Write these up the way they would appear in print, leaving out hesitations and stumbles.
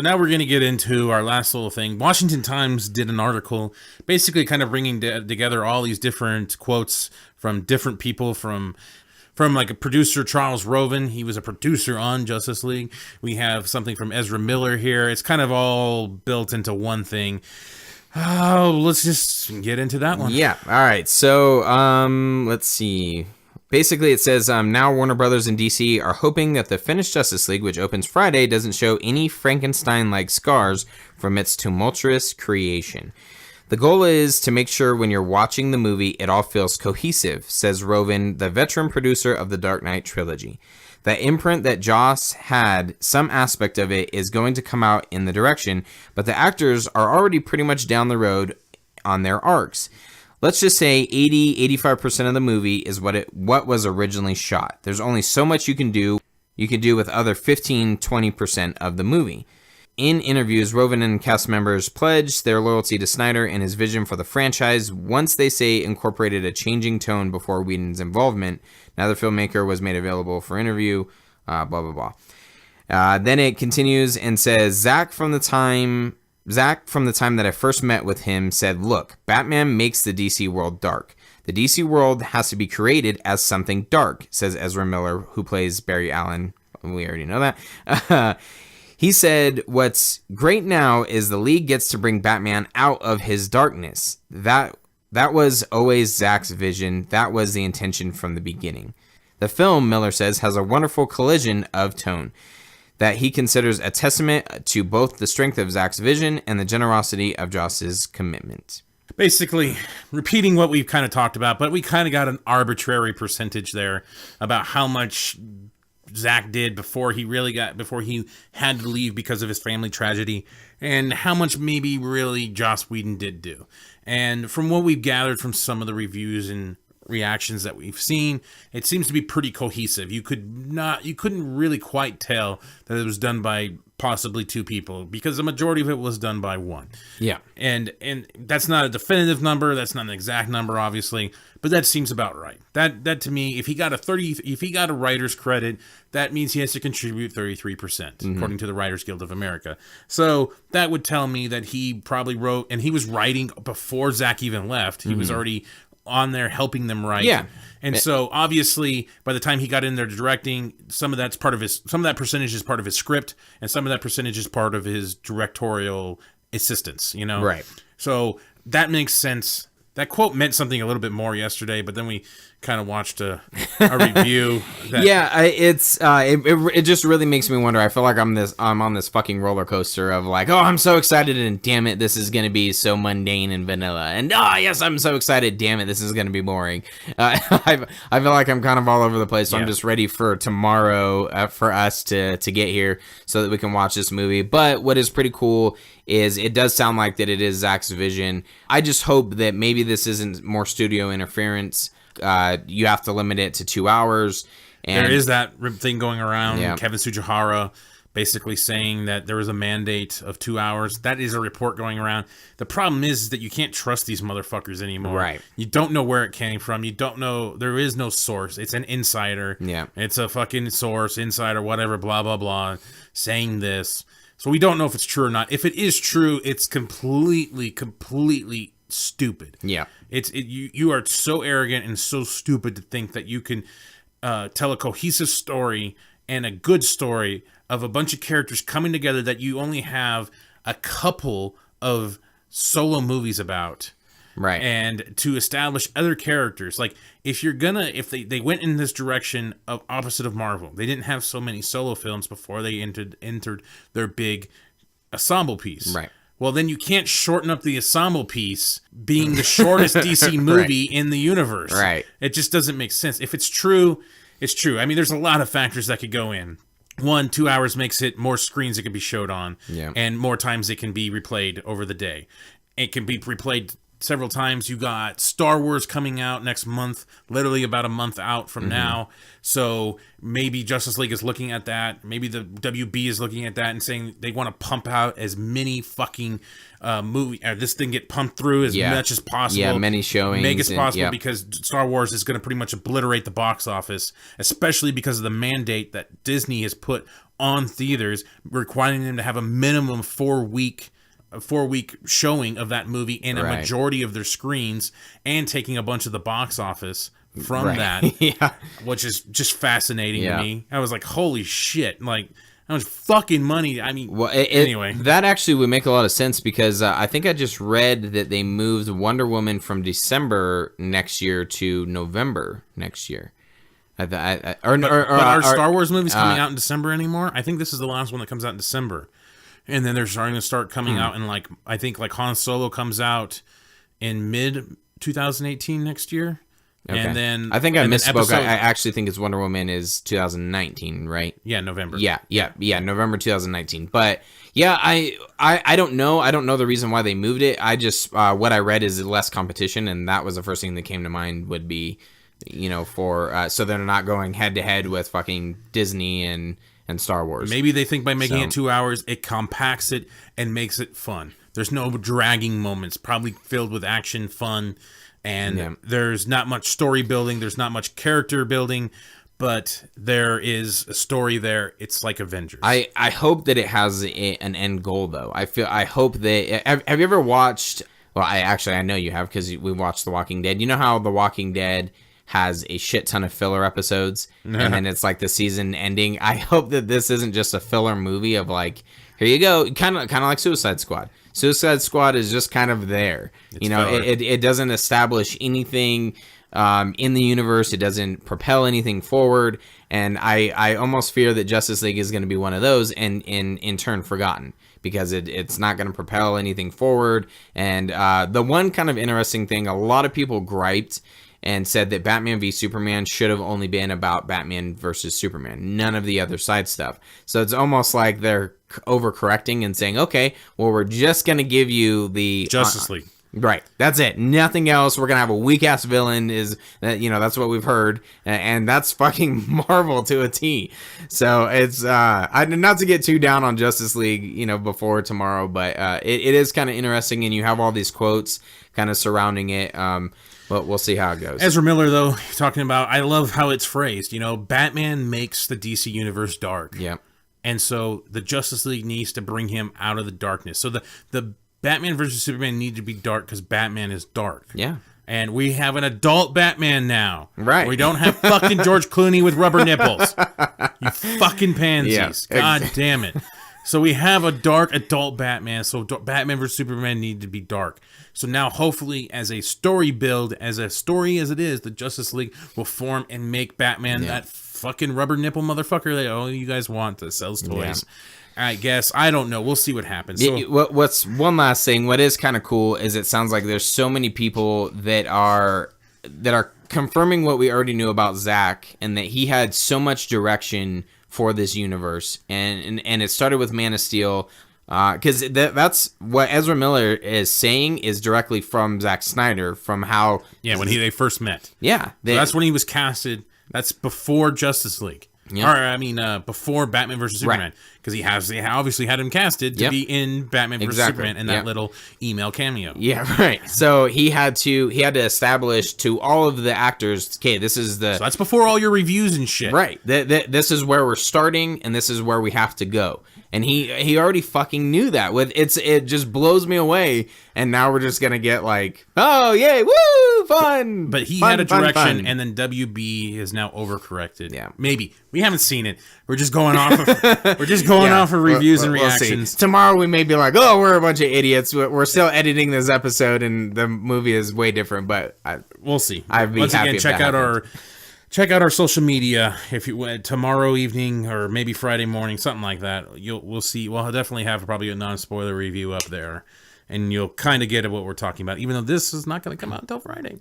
So now we're going to get into our last little thing. Washington Times did an article basically kind of bringing together all these different quotes from different people from like a producer, Charles Roven. He was a producer on Justice League. We have something from Ezra Miller here. It's kind of all built into one thing. Oh, let's just get into that one. Yeah. All right. So, let's see. Basically, it says, now Warner Brothers and DC are hoping that the finished Justice League, which opens Friday, doesn't show any Frankenstein-like scars from its tumultuous creation. The goal is to make sure when you're watching the movie, it all feels cohesive, says Roven, the veteran producer of the Dark Knight trilogy. That imprint that Joss had, some aspect of it is going to come out in the direction, but the actors are already pretty much down the road on their arcs. Let's just say 80-85% of the movie is what was originally shot. There's only so much you can do with other 15-20% of the movie. In interviews, Roven and cast members pledged their loyalty to Snyder and his vision for the franchise once they say incorporated a changing tone before Whedon's involvement. Now the filmmaker was made available for interview, blah, blah, blah. Then it continues and says, Zach, from the time that I first met with him, said, look, Batman makes the DC world dark. The DC world has to be created as something dark, says Ezra Miller, who plays Barry Allen. We already know that. He said, what's great now is the League gets to bring Batman out of his darkness. That was always Zach's vision. That was the intention from the beginning. The film, Miller says, has a wonderful collision of tone that he considers a testament to both the strength of Zach's vision and the generosity of Joss's commitment. Basically, repeating what we've kind of talked about, but we kind of got an arbitrary percentage there about how much Zach did before he had to leave because of his family tragedy, and how much maybe really Joss Whedon did do. And from what we've gathered from some of the reviews and reactions that we've seen, it seems to be pretty cohesive. You couldn't really quite tell that it was done by possibly two people, because the majority of it was done by one. Yeah. And that's not a definitive number, that's not an exact number, obviously, but that seems about right. That to me, if he got a writer's credit, that means he has to contribute 33%, according to the Writers Guild of America. So that would tell me that he probably wrote, and he was writing before Zach even left. He was already on there helping them write. Yeah. And so obviously by the time he got in there directing, some of that percentage is part of his script, and some of that percentage is part of his directorial assistance, you know? Right. So that makes sense. That quote meant something a little bit more yesterday, but then we kind of watched a review. It just really makes me wonder. I feel like I'm on this fucking roller coaster of like, oh, I'm so excited, and damn it, this is going to be so mundane and vanilla. And yes, I'm so excited, damn it, this is going to be boring. I feel like I'm kind of all over the place, so I'm just ready for tomorrow for us to get here so that we can watch this movie. But what is pretty cool is it does sound like that it is Zach's vision. I just hope that maybe this isn't more studio interference. You have to limit it to 2 hours. And there is that thing going around. Yeah. Kevin Tsujihara basically saying that there was a mandate of 2 hours. That is a report going around. The problem is that you can't trust these motherfuckers anymore. Right. You don't know where it came from. You don't know. There is no source. It's an insider. Yeah. It's a fucking source, insider, whatever, blah, blah, blah, saying this. So we don't know if it's true or not. If it is true, it's completely stupid. Yeah. You are so arrogant and so stupid to think that you can tell a cohesive story and a good story of a bunch of characters coming together that you only have a couple of solo movies about. Right. And to establish other characters. Like, if they went in this direction of opposite of Marvel, they didn't have so many solo films before they entered their big ensemble piece. Right. Well, then you can't shorten up the ensemble piece being the shortest DC movie in the universe. Right. It just doesn't make sense. If it's true, it's true. I mean, there's a lot of factors that could go in. 1, 2 hours makes it more screens it can be showed on, and more times it can be replayed over the day. It can be replayed several times. You got Star Wars coming out next month, literally about a month out from now. So maybe Justice League is looking at that. Maybe the WB is looking at that and saying they want to pump out as many fucking this thing get pumped through as much as possible. Yeah, many showings. Make as possible because Star Wars is going to pretty much obliterate the box office, especially because of the mandate that Disney has put on theaters, requiring them to have a minimum 4-week showing of that movie in a majority of their screens, and taking a bunch of the box office from that, which is just fascinating to me. I was like, holy shit, like, how much fucking money? I mean, anyway. That actually would make a lot of sense because I think I just read that they moved Wonder Woman from December next year to November next year. But are Star Wars movies coming out in December anymore? I think this is the last one that comes out in December. And then they're starting to start coming out in, like, I think, like, Han Solo comes out in mid-2018 next year. Okay. And then... I think I misspoke. I actually think it's Wonder Woman is 2019, right? Yeah, November. Yeah, November 2019. But, yeah, I don't know. I don't know the reason why they moved it. I just... what I read is less competition, and that was the first thing that came to mind would be... for so they're not going head to head with fucking Disney and Star Wars. Maybe they think by making it 2 hours, it compacts it and makes it fun. There's no dragging moments, probably filled with action, fun, and there's not much story building. There's not much character building, but there is a story there. It's like Avengers. I hope that it has an end goal, though. I hope that... Have you ever watched... Well, I know you have because we watched The Walking Dead. You know how The Walking Dead has a shit ton of filler episodes, and then it's like the season ending. I hope that this isn't just a filler movie of like, here you go, kind of like Suicide Squad. Suicide Squad is just kind of there. It's it doesn't establish anything in the universe. It doesn't propel anything forward, and I almost fear that Justice League is going to be one of those, and in turn forgotten. Because it's not going to propel anything forward. And the one kind of interesting thing, a lot of people griped and said that Batman v Superman should have only been about Batman versus Superman, none of the other side stuff. So it's almost like they're overcorrecting and saying, okay, well, we're just going to give you the Justice League. Right. That's it. Nothing else. We're going to have a weak-ass villain is that, that's what we've heard. And that's fucking Marvel to a T. So it's, not to get too down on Justice League, before tomorrow, but it is kind of interesting. And you have all these quotes kind of surrounding it. But we'll see how it goes. Ezra Miller, though, talking about, I love how it's phrased. Batman makes the DC universe dark. Yeah. And so the Justice League needs to bring him out of the darkness. So the Batman versus Superman need to be dark because Batman is dark. Yeah. And we have an adult Batman now. Right. We don't have fucking George Clooney with rubber nipples. You fucking pansies. Yeah, God damn it. So we have a dark adult Batman. So Batman versus Superman need to be dark. So now hopefully as a story build, as a story as it is, the Justice League will form and make Batman that fucking rubber nipple motherfucker that you guys want that sells toys. Yeah. I guess. I don't know. We'll see what happens. So, what's one last thing? What is kind of cool is it sounds like there's so many people that are confirming what we already knew about Zack, and that he had so much direction for this universe, and it started with Man of Steel, because that's what Ezra Miller is saying is directly from Zack Snyder, from how when they first met. Yeah, so that's when he was casted. That's before Justice League. Yeah. Or, before Batman vs. Superman. Because he obviously had him casted to be in Batman vs. Superman in that little email cameo. Yeah, right. So he had to establish to all of the actors, okay, this is the... So that's before all your reviews and shit. Right. This is where we're starting, and this is where we have to go. And he already fucking knew that. It just blows me away. And now we're just gonna get like, oh yay, woo, fun. But he had a direction, and then WB is now overcorrected. Yeah, maybe we haven't seen it. We're just going off. Off of reviews and reactions. Tomorrow we may be like, oh, we're a bunch of idiots. We're still editing this episode, and the movie is way different. But we'll see. Once again, check out our social media if you tomorrow evening or maybe Friday morning, something like that. We'll see. We'll definitely have probably a non-spoiler review up there, and you'll kind of get what we're talking about. Even though this is not going to come out until Friday,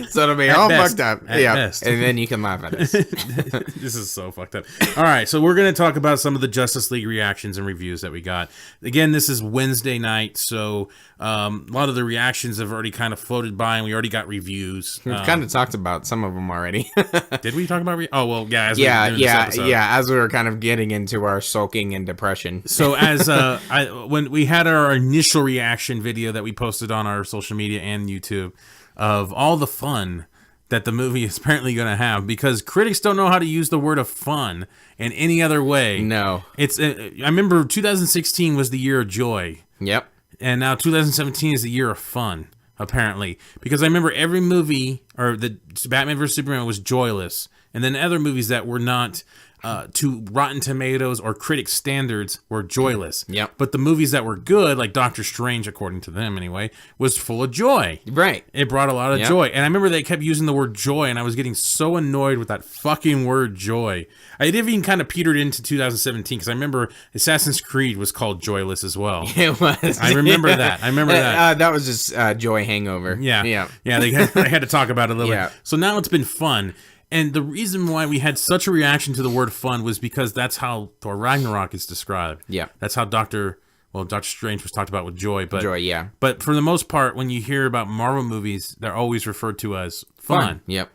so it'll be all fucked up. Best. And then you can laugh at us. This is so fucked up. All right, so we're going to talk about some of the Justice League reactions and reviews that we got. Again, this is Wednesday night, so A lot of the reactions have already kind of floated by, and we already got reviews. We've kind of talked about some of them already. Did we talk about? Oh well, yeah. As As we were kind of getting into our sulking and depression. So as when we had our initial reaction video that we posted on our social media and YouTube of all the fun that the movie is apparently going to have, because critics don't know how to use the word of fun in any other way. No, it's. I remember 2016 was the year of joy. Yep. And now 2017 is the year of fun, apparently. Because I remember every movie, or the Batman vs. Superman was joyless. And then other movies that were not to Rotten Tomatoes or critic standards were joyless. Yep. But the movies that were good, like Doctor Strange, according to them anyway, was full of joy. Right. It brought a lot of joy. And I remember they kept using the word joy, and I was getting so annoyed with that fucking word joy. I even kind of petered into 2017, because I remember Assassin's Creed was called joyless as well. It was. I remember that. That was just joy hangover. Yeah. They had to talk about it a little bit. So now it's been fun. And the reason why we had such a reaction to the word fun was because that's how Thor Ragnarok is described. Yeah. That's how Doctor Strange was talked about with joy. But, joy, yeah. But for the most part, when you hear about Marvel movies, they're always referred to as fun. Yep.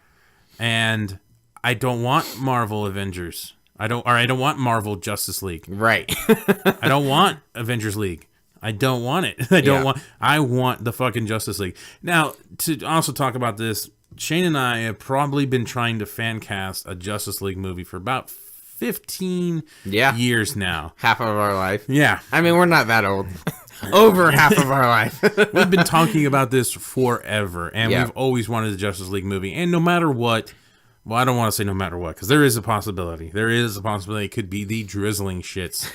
And I don't want Marvel Avengers. I don't want Marvel Justice League. Right. I don't want Avengers League. I don't want it. I want the fucking Justice League. Now, to also talk about this, Shane and I have probably been trying to fan cast a Justice League movie for about 15 years now. Half of our life. Yeah. I mean, we're not that old. Over half of our life. We've been talking about this forever, and we've always wanted a Justice League movie. And no matter what, well, I don't want to say no matter what, because there is a possibility. There is a possibility it could be the drizzling shits.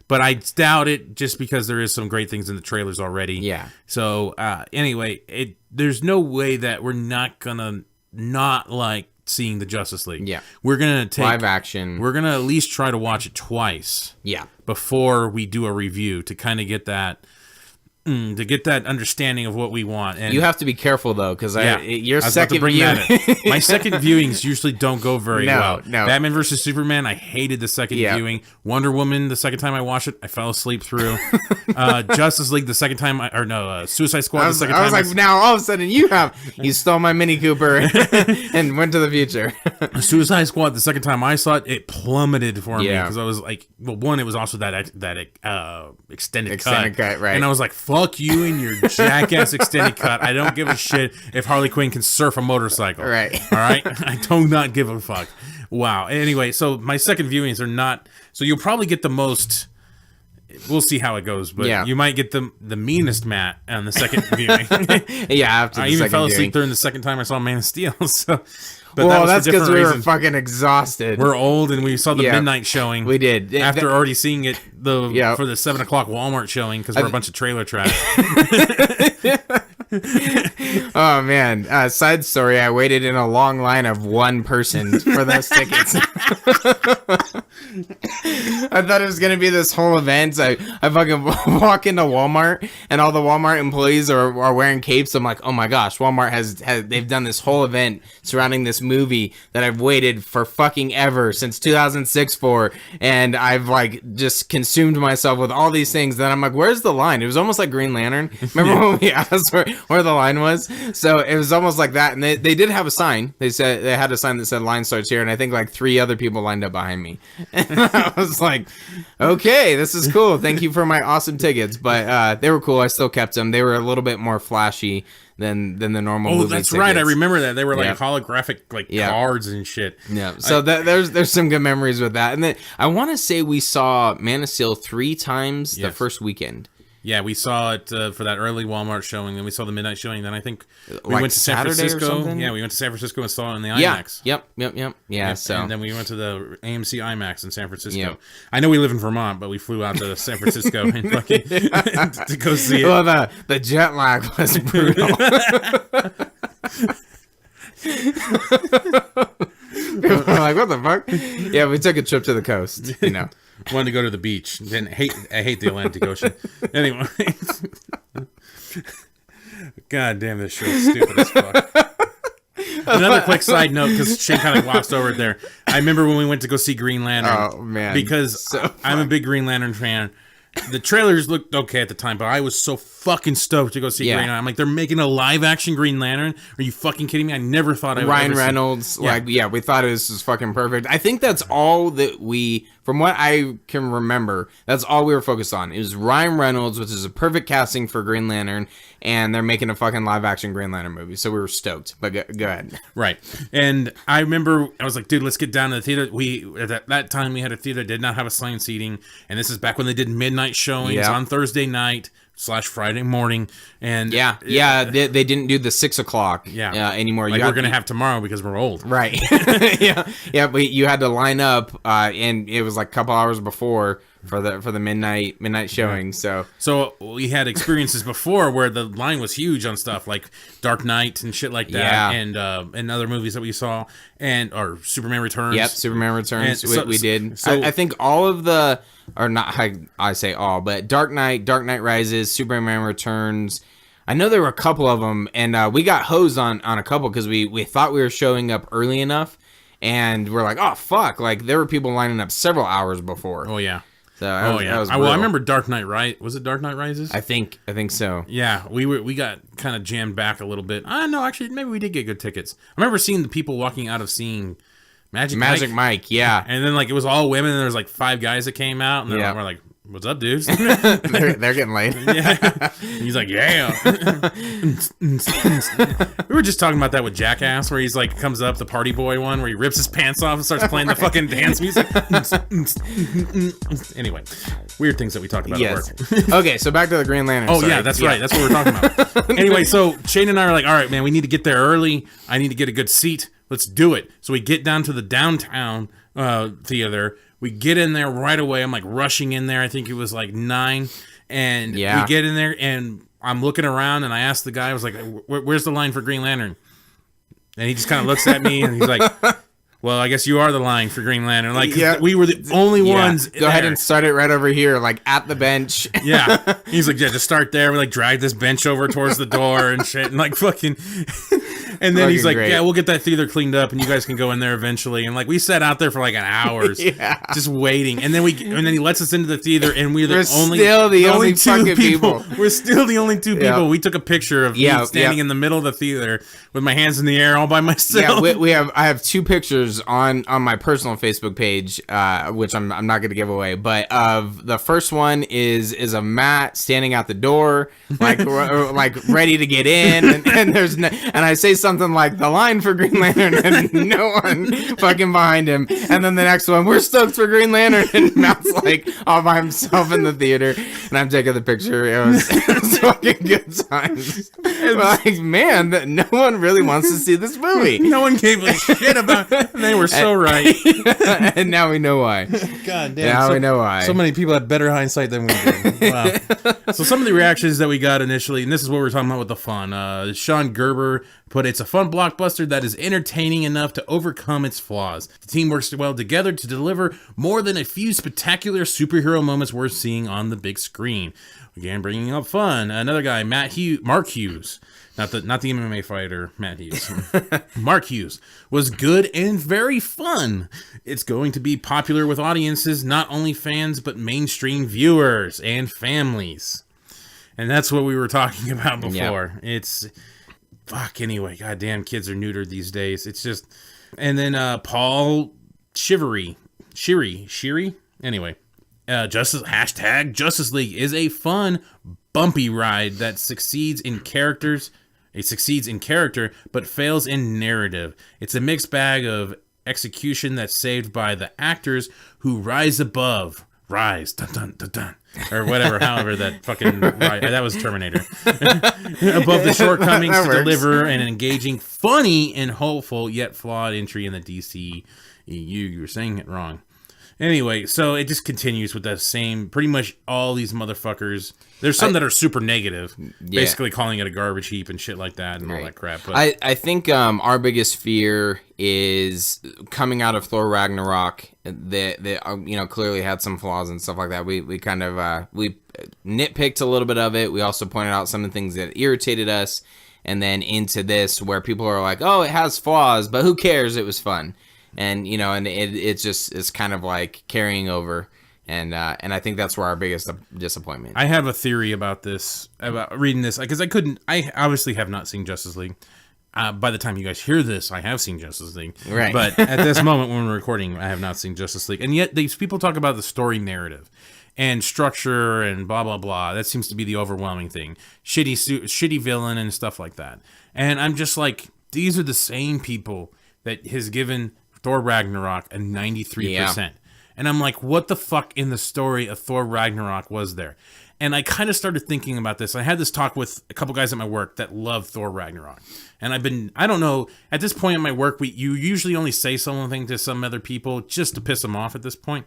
But I doubt it, just because there is some great things in the trailers already. Yeah. So anyway, there's no way that we're not gonna not like seeing the Justice League. Yeah. We're gonna take live action. We're gonna at least try to watch it twice. Yeah. Before we do a review, to kind of get that. To get that understanding of what we want. And you have to be careful, though, because your second viewing... My second viewings usually don't go very well. No. Batman vs. Superman, I hated the second viewing. Wonder Woman, the second time I watched it, I fell asleep through. Justice League, the second time, Suicide Squad, the second time. I was like, now all of a sudden you stole my Mini Cooper and went to the future. Suicide Squad, the second time I saw it, it plummeted for me, because I was like, well, one, it was also that extended cut, right? And I was like, fuck you and your jackass extended cut. I don't give a shit if Harley Quinn can surf a motorcycle. Right. All right? I do not give a fuck. Wow. Anyway, so my second viewings are not... So you'll probably get the most... We'll see how it goes, but you might get the meanest Matt on the second viewing. After the I even fell asleep viewing. during the second time I saw Man of Steel. So... But well, that's because we were fucking exhausted. We're old, and we saw the midnight showing. We did. After already seeing it for the 7 o'clock Walmart showing, because we're a bunch of trailer trash. Oh, man. Side story, I waited in a long line of one person for those tickets. I thought it was going to be this whole event. I fucking walk into Walmart, and all the Walmart employees are wearing capes. I'm like, oh my gosh, Walmart has they've done this whole event surrounding this movie that I've waited for fucking ever since 2006 for, and I've like just consumed myself with all these things. Then I'm like, where's the line? It was almost like Green Lantern. Remember when we asked where the line was? So it was almost like that, and they did have a sign. They said they had a sign that said line starts here, and I think like 3 other people lined up behind me. And I was like, okay, this is cool. Thank you for my awesome tickets. But they were cool. I still kept them. They were a little bit more flashy than the normal movie that's tickets. right. I remember that. They were like holographic cards and shit. Yeah. So there's some good memories with that. And then I want to say we saw Man of Steel 3 times the first weekend. Yeah, we saw it for that early Walmart showing, then we saw the midnight showing, then I think we like went to San Saturday Francisco. or something? Yeah, we went to San Francisco and saw it in the IMAX. Yep. Yeah, so. And then we went to the AMC IMAX in San Francisco. Yep. I know we live in Vermont, but we flew out to San Francisco and fucking to go see it. Well, the jet lag was brutal. People were like, what the fuck? Yeah, we took a trip to the coast, you know. Wanted to go to the beach. I hate the Atlantic Ocean. Anyway. God damn, this show's stupid as fuck. Another quick side note, because Shane kind of glossed over it there. I remember when we went to go see Green Lantern. Oh, man. Because I'm a big Green Lantern fan. the trailers looked okay at the time, but I was so fucking stoked to go see Green Lantern. I'm like, they're making a live action Green Lantern. Are you fucking kidding me? I never thought I would. Ryan Reynolds, we thought this was fucking perfect. I think that's all that from what I can remember, that's all we were focused on. It was Ryan Reynolds, which is a perfect casting for Green Lantern, and they're making a fucking live action Green Lantern movie. So we were stoked. But go ahead. Right. And I remember I was like, dude, let's get down to the theater. At that time we had a theater that did not have assigned seating, and this is back when they did midnight showings on Thursday night / Friday morning. And they didn't do the 6 o'clock anymore. Like we're gonna have tomorrow because we're old. Right. But you had to line up, and it was like a couple hours before for the midnight showing. So we had experiences before where the line was huge on stuff like Dark Knight and shit like that, and other movies that we saw, or Superman Returns. Yep, Superman Returns. We did. So I think all of the, or not, I say all, but Dark Knight Rises, Superman Returns. I know there were a couple of them, and we got hosed on a couple because we thought we were showing up early enough, and we're like, oh fuck, like there were people lining up several hours before. Oh yeah. So that was I remember Dark Knight Was it Dark Knight Rises? I think so. Yeah, we got kind of jammed back a little bit. No, actually, maybe we did get good tickets. I remember seeing the people walking out of seeing Magic Mike, yeah. And then like it was all women, and there was like 5 guys that came out, and we're like, "What's up, dudes?" they're getting laid. Yeah. He's like, "Yeah." We were just talking about that with Jackass, where he's like comes up the party boy one, where he rips his pants off and starts playing the fucking dance music. Anyway, weird things that we talked about at work. Okay, so back to the Green Lantern. Oh yeah, that's right. That's what we're talking about. Anyway, so Shane and I are like, all right, man, we need to get there early. I need to get a good seat. Let's do it. So we get down to the downtown theater. We get in there right away. I'm like rushing in there. I think it was like 9. And we get in there and I'm looking around and I asked the guy, I was like, where's the line for Green Lantern? And he just kind of looks at me and he's like, well, I guess you are the line for Green Lantern. Like, we were the only ones. Go ahead and start it right over here, like at the bench. Yeah. He's like, just start there. We like drag this bench over towards the door and shit. And like fucking. And then he's like, great. Yeah, we'll get that theater cleaned up and you guys can go in there eventually. And like we sat out there for like an hour just waiting. And then he lets us into the theater and we're still the only two people. We're still the only 2 people. We took a picture of me standing in the middle of the theater with my hands in the air all by myself. Yeah, I have 2 pictures on my personal Facebook page, which I'm not going to give away. But the first one is a Matt standing out the door, like ready to get in, and I say something like the line for Green Lantern, and no one fucking behind him. And then the next one, we're stoked for Green Lantern, and Matt's like all by himself in the theater, and I'm taking the picture. It was fucking good times. Like, man, no one really wants to see this movie. No one gave a shit about it. They were so right. And now we know why. God damn. Now we know why. So many people had better hindsight than we did. Wow. So some of the reactions that we got initially, and this is what we're talking about with the fun. Sean Gerber put, it's a fun blockbuster that is entertaining enough to overcome its flaws. The team works well together to deliver more than a few spectacular superhero moments worth seeing on the big screen. Again, bringing up fun. Another guy, Mark Hughes. Not the MMA fighter, Matt Hughes. Mark Hughes was good and very fun. It's going to be popular with audiences, not only fans, but mainstream viewers and families. And that's what we were talking about before. Yep. It's... Fuck, anyway. Goddamn, kids are neutered these days. It's just... And then Paul Shiri. Anyway. Justice League is a fun, bumpy ride that succeeds in character, but fails in narrative. It's a mixed bag of execution that's saved by the actors who rise, dun dun dun dun, or whatever, however that fucking that was Terminator. Above the shortcomings to deliver an engaging, funny, and hopeful yet flawed entry in the DC EU. You were saying it wrong. Anyway, so it just continues with that same, pretty much all these motherfuckers. There's some that are super negative, basically calling it a garbage heap and shit like that and all that crap. But I think our biggest fear is coming out of Thor Ragnarok. That clearly had some flaws and stuff like that. We kind of we nitpicked a little bit of it. We also pointed out some of the things that irritated us, and then into this where people are like, "Oh, it has flaws, but who cares? It was fun." And it's kind of like carrying over. And I think that's where our biggest disappointment. I have a theory about this, about reading this, because I obviously have not seen Justice League. By the time you guys hear this, I have seen Justice League. Right. But at this moment when we're recording, I have not seen Justice League. And yet these people talk about the story narrative and structure and blah, blah, blah. That seems to be the overwhelming thing. Shitty villain and stuff like that. And I'm just like, these are the same people that has given Thor Ragnarok a 93%. Yeah. And I'm like, what the fuck in the story of Thor Ragnarok was there? And I kind of started thinking about this. I had this talk with a couple guys at my work that love Thor Ragnarok. And I don't know, at this point in my work, you usually only say something to some other people just to piss them off at this point.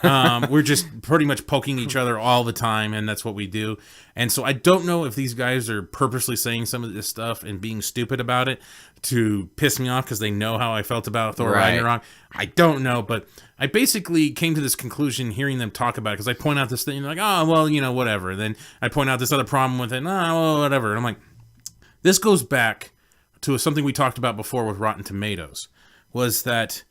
We're just pretty much poking each other all the time, and that's what we do. And so I don't know if these guys are purposely saying some of this stuff and being stupid about it to piss me off because they know how I felt about Thor Ragnarok. I don't know, but I basically came to this conclusion hearing them talk about it because I point out this thing, like, oh, well, whatever. Then I point out this other problem with it, well, whatever. And I'm like, this goes back to something we talked about before with Rotten Tomatoes, was that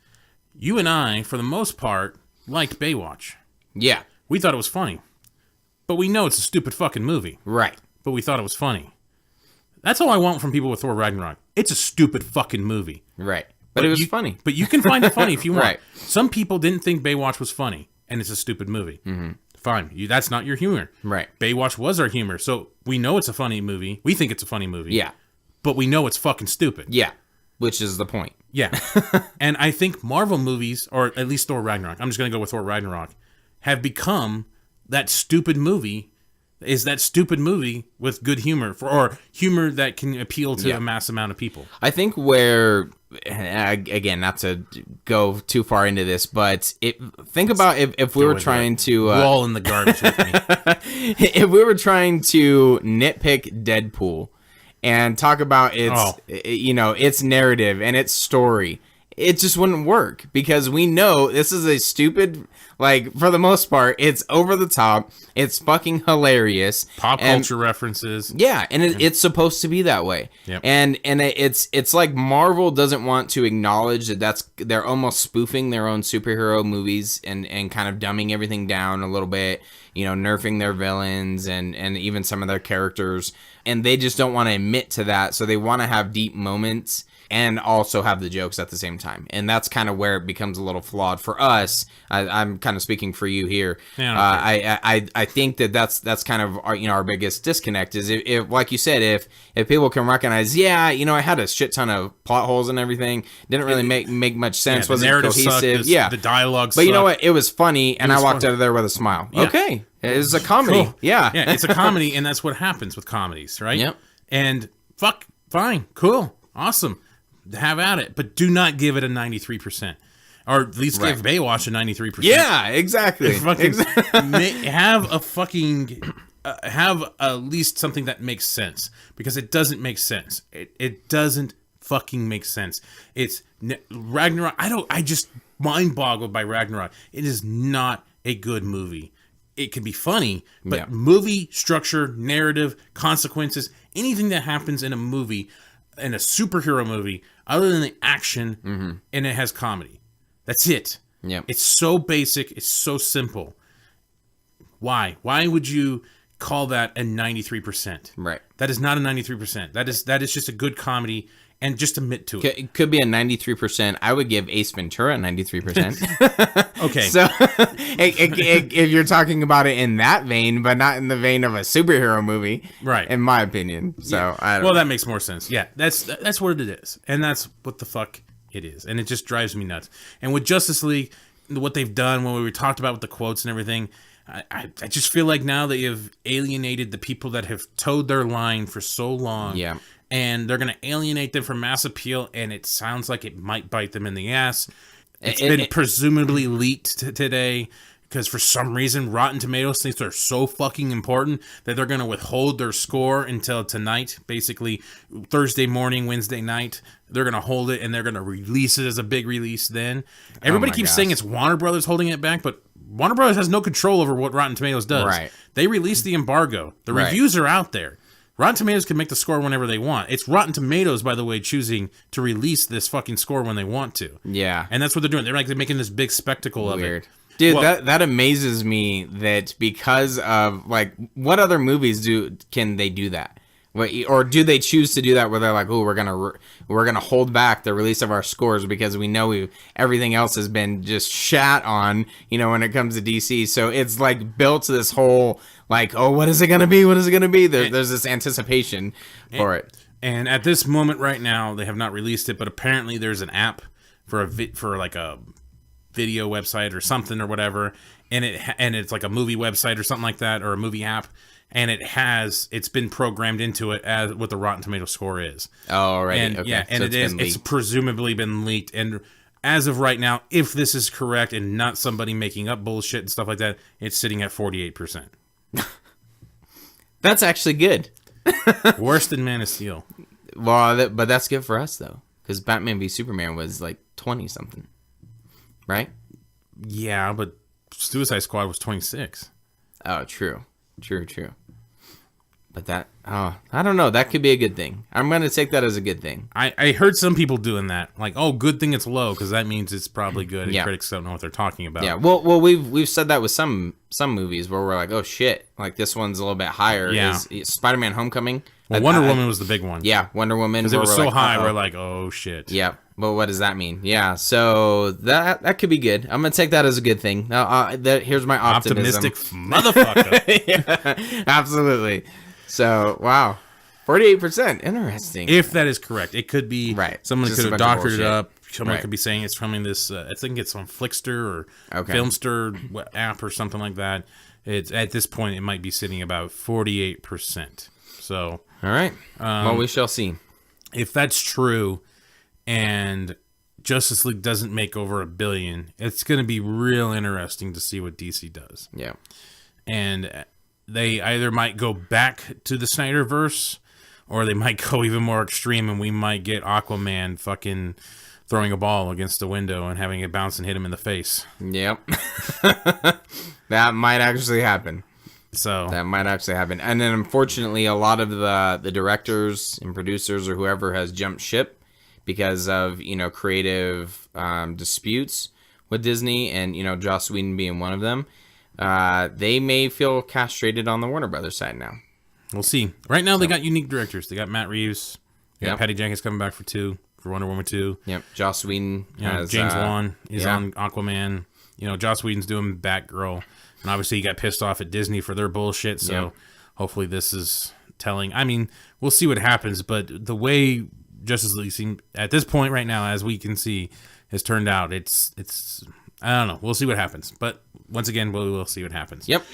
you and I, for the most part, liked Baywatch. Yeah. We thought it was funny. But we know it's a stupid fucking movie. Right. But we thought it was funny. That's all I want from people with Thor Ragnarok. It's a stupid fucking movie. Right. But it was funny. But you can find it funny if you want. Right. Some people didn't think Baywatch was funny, and it's a stupid movie. Mm-hmm. Fine. That's not your humor. Right. Baywatch was our humor, so we know it's a funny movie. We think it's a funny movie. Yeah. But we know it's fucking stupid. Yeah. Which is the point. Yeah. And I think Marvel movies, or at least Thor Ragnarok, I'm just going to go with Thor Ragnarok, have become that stupid movie, with good humor, or humor that can appeal to a mass amount of people. I think where, again, not to go too far into this, but think about if we were trying to... wall in the garbage with me. If we were trying to nitpick Deadpool and talk about its narrative and its story, it just wouldn't work because we know this is a stupid, like, for the most part, it's over the top. It's fucking hilarious. Pop culture references. Yeah, and it's supposed to be that way. Yep. And it's like Marvel doesn't want to acknowledge that they're almost spoofing their own superhero movies and kind of dumbing everything down a little bit, nerfing their villains and even some of their characters. And they just don't want to admit to that, so they want to have deep moments and also have the jokes at the same time. And that's kind of where it becomes a little flawed for us. I'm kind of speaking for you here. Yeah, I think that's kind of our biggest disconnect is if like you said, if people can recognize, I had a shit ton of plot holes and everything, didn't really make much sense, wasn't cohesive. The dialogue but you know what? It was funny, and I walked out of there with a smile. Yeah. Okay. It's a comedy. Cool. Yeah, it's a comedy, and that's what happens with comedies, right? Yep. And fine, cool, awesome. Have at it, but do not give it a 93%, or at least give Baywatch a 93%. Yeah, exactly. Have at least something that makes sense, because it doesn't make sense. It doesn't fucking make sense. It's Ragnarok. I just mind boggled by Ragnarok. It is not a good movie. It can be funny, but movie structure, narrative, consequences, anything that happens in a movie, in a superhero movie, other than the action, and it has comedy. That's it. Yeah. It's so basic. It's so simple. Why? Why would you call that a 93%? Right. That is not a 93%. That is just a good comedy, and just admit to it. It could be a 93%. I would give Ace Ventura a 93%. Okay. So if you're talking about it in that vein, but not in the vein of a superhero movie, right? In my opinion. So I don't know. That makes more sense. Yeah, that's what it is, and that's what the fuck it is, and it just drives me nuts. And with Justice League, what they've done, when we talked about with the quotes and everything, I just feel like now they have alienated the people that have towed their line for so long. Yeah. And they're going to alienate them from mass appeal, and it sounds like it might bite them in the ass. It's been presumably leaked today, because for some reason Rotten Tomatoes thinks they're so fucking important that they're going to withhold their score until tonight, basically Thursday morning, Wednesday night. They're going to hold it, and they're going to release it as a big release then. Everybody keeps saying it's Warner Brothers holding it back, but Warner Brothers has no control over what Rotten Tomatoes does. Right. They release the embargo. The reviews are out there. Rotten Tomatoes can make the score whenever they want. It's Rotten Tomatoes, by the way, choosing to release this fucking score when they want to. Yeah. And that's what they're doing. They're making this big spectacle of it. Dude, Well, that amazes me that because of, like, what other movies can they do that? Or do they choose to do that where they're like, oh, we're gonna hold back the release of our scores because we know everything else has been just shat on, when it comes to DC. So it's like built this whole like, oh, what is it gonna be? What is it gonna be? There's this anticipation for it. And at this moment right now, they have not released it, but apparently there's an app for like a video website or something or whatever, and it's like a movie website or something like that, or a movie app. And it's been programmed into it as what the Rotten Tomato score is. Oh, right. And okay. yeah, and so it's presumably been leaked. And as of right now, if this is correct and not somebody making up bullshit and stuff like that, it's sitting at 48%. That's actually good. Worse than Man of Steel. Well, but that's good for us though, because Batman v Superman was like 20 something, right? Yeah, but Suicide Squad was 26. Oh, true. But I don't know. That could be a good thing. I'm going to take that as a good thing. I heard some people doing that. Like, oh, good thing it's low, because that means it's probably good, and critics don't know what they're talking about. Yeah, well, we've said that with some movies where we're like, oh, shit, like this one's a little bit higher. Yeah. Is Spider-Man Homecoming? Well, Wonder Woman was the big one. Yeah, Wonder Woman. Because it was so high, we're like, oh, shit. Yeah, but what does that mean? Yeah, so that could be good. I'm going to take that as a good thing. Now, here's my optimism. Optimistic motherfucker. Yeah, absolutely. So, wow. 48%. Interesting. If that is correct. It could be right. Someone Just could have doctored it up. Someone right. could be saying it's from this, I think it's on Flickster or okay. Filmster app or something like that. It's at this point, it might be sitting about 48%. So, all right. Well, we shall see. If that's true and Justice League doesn't make over $1 billion, it's going to be real interesting to see what DC does. Yeah. And they either might go back to the Snyderverse, or they might go even more extreme, and we might get Aquaman fucking throwing a ball against the window and having it bounce and hit him in the face. Yep. That might actually happen. That might actually happen. And then, unfortunately, a lot of the directors and producers or whoever has jumped ship because of, creative disputes with Disney, and, Joss Whedon being one of them. They may feel castrated on the Warner Brothers side now. We'll see. Right now, they got unique directors. They got Matt Reeves. They got Patty Jenkins coming back for Wonder Woman 2. Yep. Joss Whedon has... James Wan is on Aquaman. Joss Whedon's doing Batgirl. And obviously, he got pissed off at Disney for their bullshit. So hopefully this is telling. I mean, we'll see what happens. But the way Justice League seems at this point right now, as we can see, has turned out, it's I don't know. We'll see what happens. But once again, we'll see what happens. Yep.